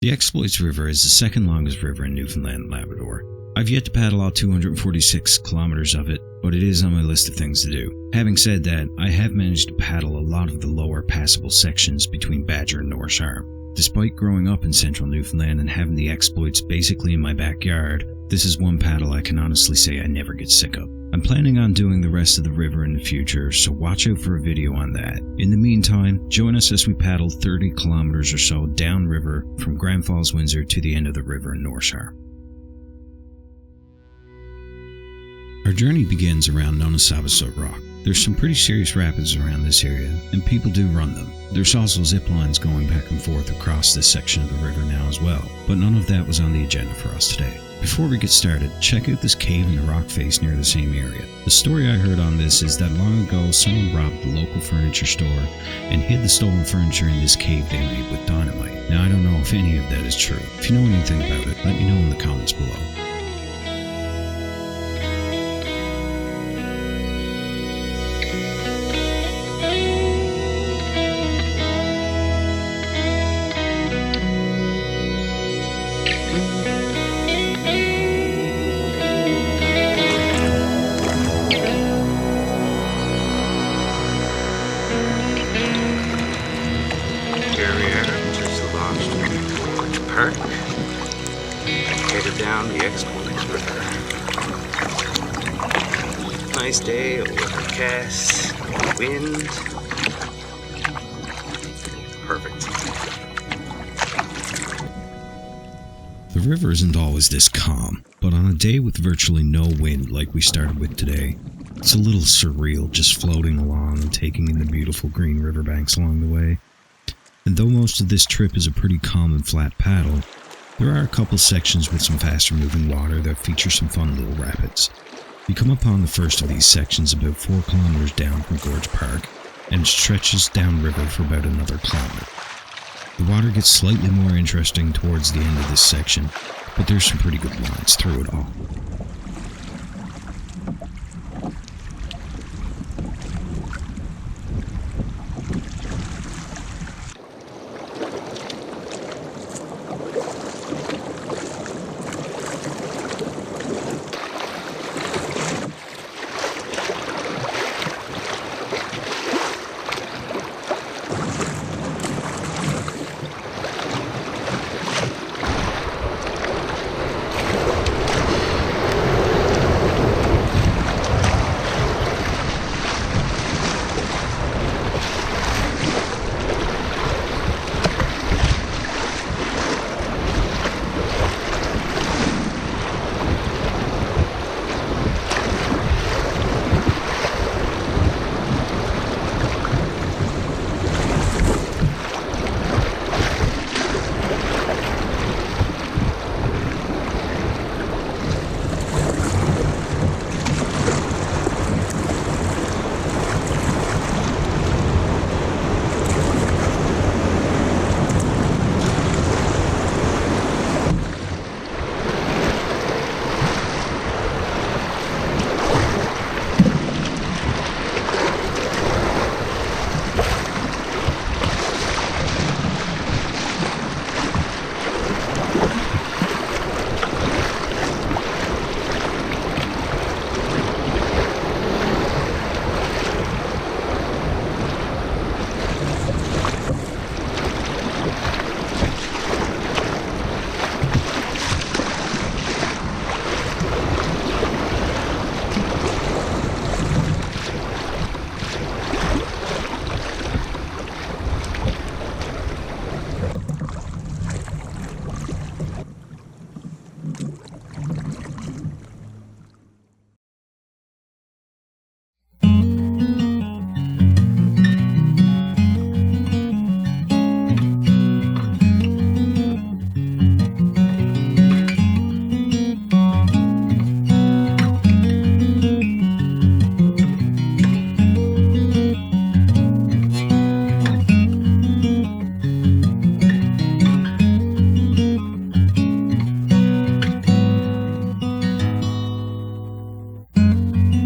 The Exploits River is the second longest river in Newfoundland and Labrador. I've yet to paddle all 246 kilometers of it, but it is on my list of things to do. Having said that, I have managed to paddle a lot of the lower passable sections between Badger and Norris Arm. Despite growing up in central Newfoundland and having the exploits basically in my backyard, this is one paddle I can honestly say I never get sick of. I'm planning on doing the rest of the river in the future, so watch out for a video on that. In the meantime, join us as we paddle 30 kilometers or so downriver from Grand Falls-Windsor to the end of the river in Norris Arm. Our journey begins around Nonosavasot Rock. There's some pretty serious rapids around this area, and people do run them. There's also zip lines going back and forth across this section of the river now as well, but none of that was on the agenda for us today. Before we get started, check out this cave in a rock face near the same area. The story I heard on this is that long ago someone robbed the local furniture store and hid the stolen furniture in this cave they made with dynamite. Now I don't know if any of that is true. If you know anything about it, let me know in the comments below. Headed down the Exploits River. Nice day, overcast, wind. Perfect. The river isn't always this calm, but on a day with virtually no wind like we started with today, it's a little surreal just floating along and taking in the beautiful green riverbanks along the way. And though most of this trip is a pretty calm and flat paddle, there are a couple sections with some faster moving water that feature some fun little rapids. You come upon the first of these sections about 4 kilometers down from Gorge Park, and it stretches downriver for about another kilometer. The water gets slightly more interesting towards the end of this section, but there's some pretty good lines through it all.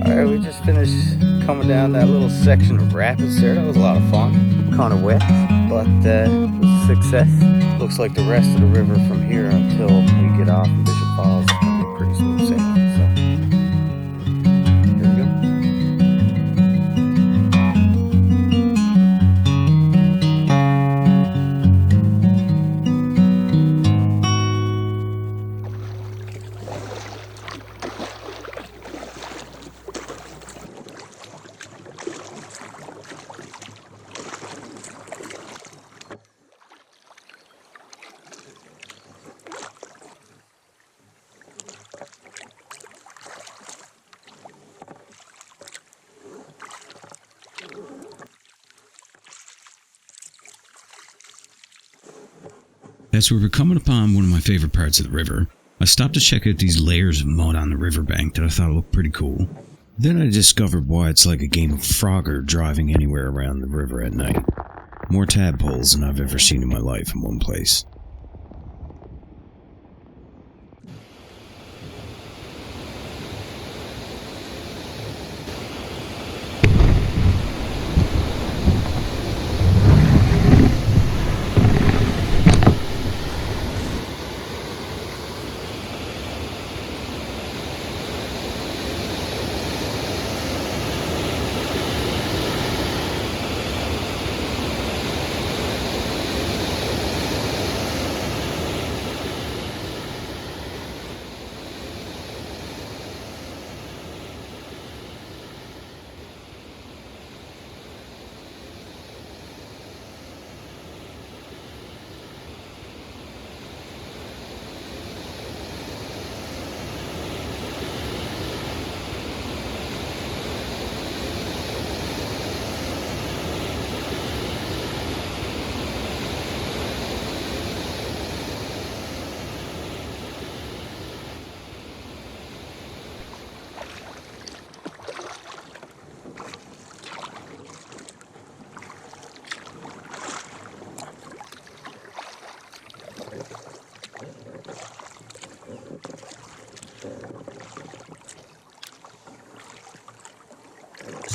Alright, we just finished coming down that little section of rapids there. That was a lot of fun. kind of wet, but it was a success. Looks like the rest of the river from here until we get off in Bishop Falls is going to be pretty smooth sailing. So here we go. As we were coming upon one of my favorite parts of the river, I stopped to check out these layers of mud on the riverbank that I thought looked pretty cool. Then I discovered why it's like a game of Frogger driving anywhere around the river at night. More tadpoles than I've ever seen in my life in one place.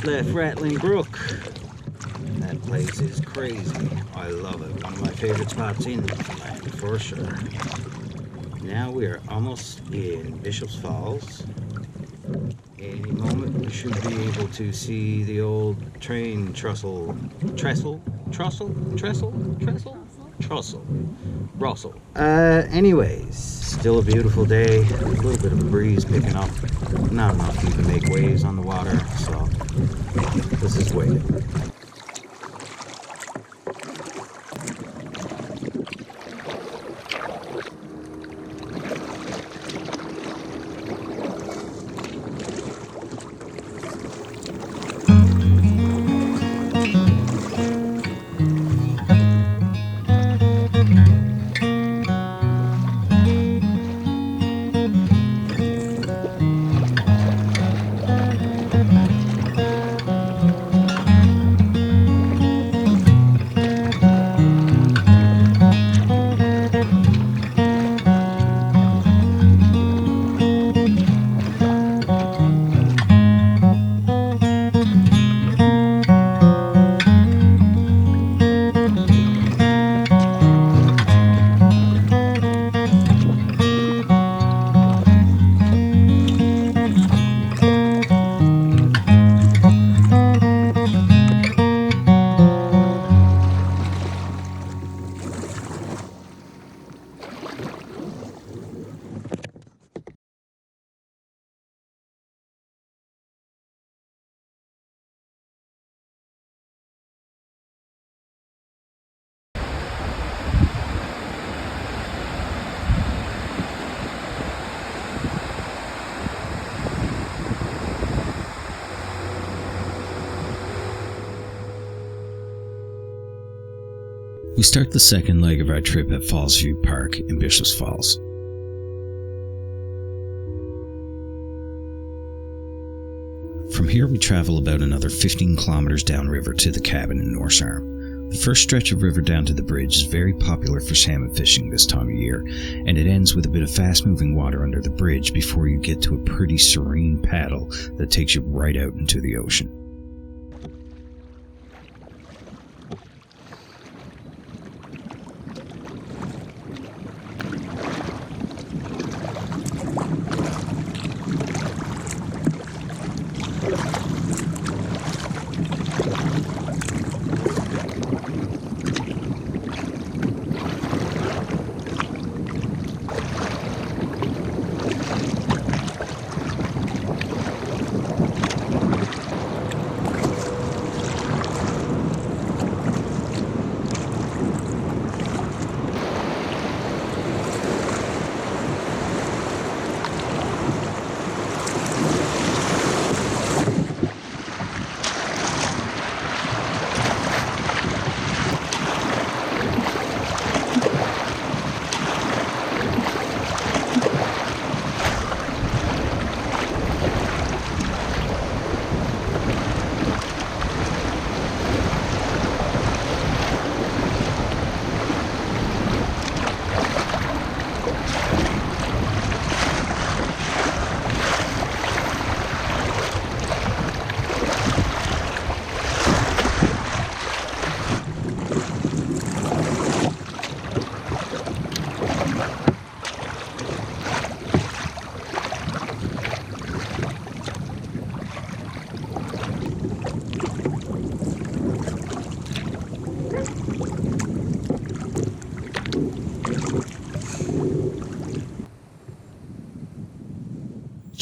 Left Rattling Brook. That place is crazy. I love it. One of my favorite spots in Newfoundland, for sure. Now we are almost in Bishop's Falls. Any moment we should be able to see the old train trestle. Anyways, still a beautiful day. A little bit of a breeze picking up. Not enough to even make waves on the water, so this is waiting. We start the second leg of our trip at Fallsview Park in Bishop's Falls. From here we travel about another 15 kilometers downriver to the cabin in Norris Arm. The first stretch of river down to the bridge is very popular for salmon fishing this time of year, and it ends with a bit of fast-moving water under the bridge before you get to a pretty serene paddle that takes you right out into the ocean.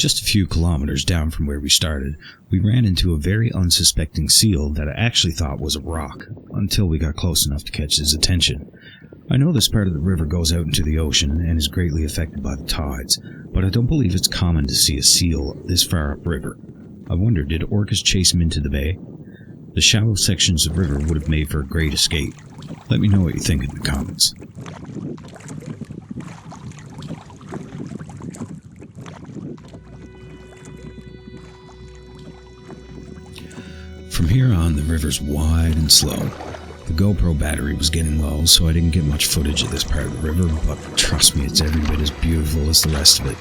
Just a few kilometers down from where we started, we ran into a very unsuspecting seal that I actually thought was a rock, until we got close enough to catch his attention. I know this part of the river goes out into the ocean and is greatly affected by the tides, but I don't believe it's common to see a seal this far upriver. I wonder, did orcas chase him into the bay? The shallow sections of river would have made for a great escape. Let me know what you think in the comments. From here on, the river's wide and slow. The GoPro battery was getting low, so I didn't get much footage of this part of the river, but trust me, it's every bit as beautiful as the rest of it.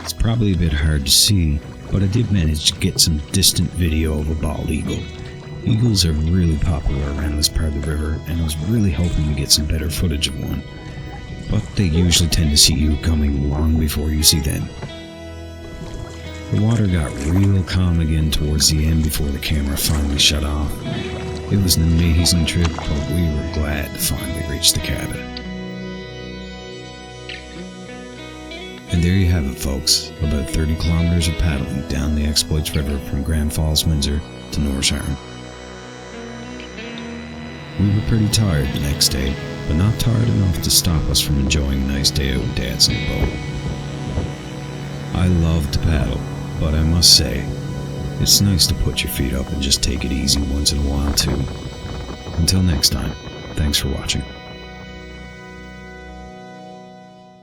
It's probably a bit hard to see, but I did manage to get some distant video of a bald eagle. Eagles are really popular around this part of the river, and I was really hoping to get some better footage of one. But they usually tend to see you coming long before you see them. The water got real calm again towards the end before the camera finally shut off. It was an amazing trip, but we were glad to finally reach the cabin. And there you have it, folks, about 30 kilometers of paddling down the Exploits River from Grand Falls-Windsor to Norris Arm. We were pretty tired the next day, but not tired enough to stop us from enjoying a nice day out with Dads in the boat. I love to paddle, but I must say, it's nice to put your feet up and just take it easy once in a while too. Until next time, thanks for watching.